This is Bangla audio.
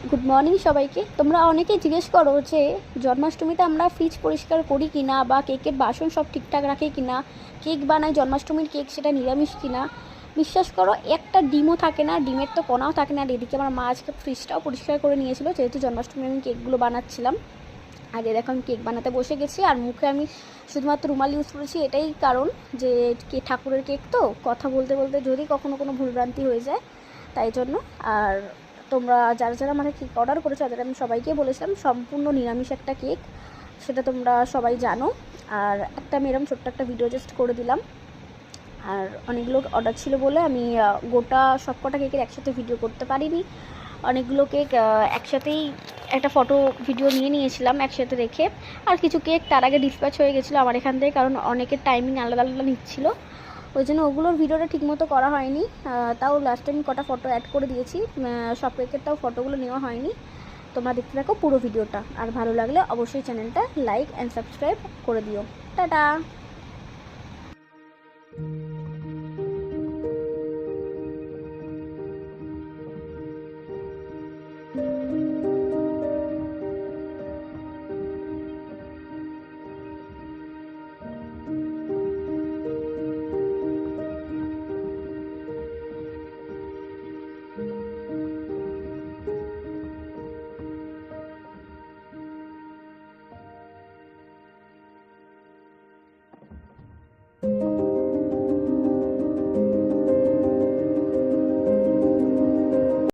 গুড মর্নিং সবাইকে। তোমরা অনেকেই জিজ্ঞেস করো যে জন্মাষ্টমীতে আমরা ফ্রিজ পরিষ্কার করি কি না, বা কেকের বাসন সব ঠিকঠাক রাখি কি না, কেক বানাই জন্মাষ্টমীর কেক সেটা নিরামিষ কি না। বিশ্বাস করো, একটা ডিমও থাকে না, ডিমের তো কোনাও থাকে না। আর এদিকে আমার মা আজকে ফ্রিজটাও পরিষ্কার করে নিয়েছিল, যেহেতু জন্মাষ্টমী আমি কেকগুলো বানাচ্ছিলাম। আর দেখো আমি কেক বানাতে বসে গেছি, আর মুখে আমি শুধুমাত্র রুমাল ইউজ করেছি। এটাই কারণ যে ঠাকুরের কেক তো কথা বলতে বলতে যদি কখনো কোনো ভুলভ্রান্তি হয়ে যায়, তাই জন্য। আর তোমরা যারা যারা মানে কেক অর্ডার করেছো তাদের আমি সবাইকে বলেছিলাম সম্পূর্ণ নিরামিষ একটা কেক, সেটা তোমরা সবাই জানো। আর একটা আমি এরকম ছোট্ট একটা ভিডিও জাস্ট করে দিলাম। আর অনেকগুলো অর্ডার ছিল বলে আমি গোটা সবকটা কেকের একসাথে ভিডিও করতে পারিনি। অনেকগুলো কেক একসাথেই একটা ফটো ভিডিও নিয়েছিলাম একসাথে রেখে। আর কিছু কেক তার আগে ডিসপ্যাচ হয়ে গেছিলো আমার এখান থেকে, কারণ অনেকের টাইমিং আলাদা আলাদা নিচ্ছিলো, ওই জন্য ওগুলোর ভিডিওটা ঠিকমতো করা হয়নি। তাও লাস্ট টাইম কটা ফটো অ্যাড করে দিয়েছি, সব কেকেরটাও ফটোগুলো নেওয়া হয়নি। তোমরা দেখতে থাকো পুরো ভিডিওটা, আর ভালো লাগলে অবশ্যই চ্যানেলটা লাইক অ্যান্ড সাবস্ক্রাইব করে দিও। টাটা।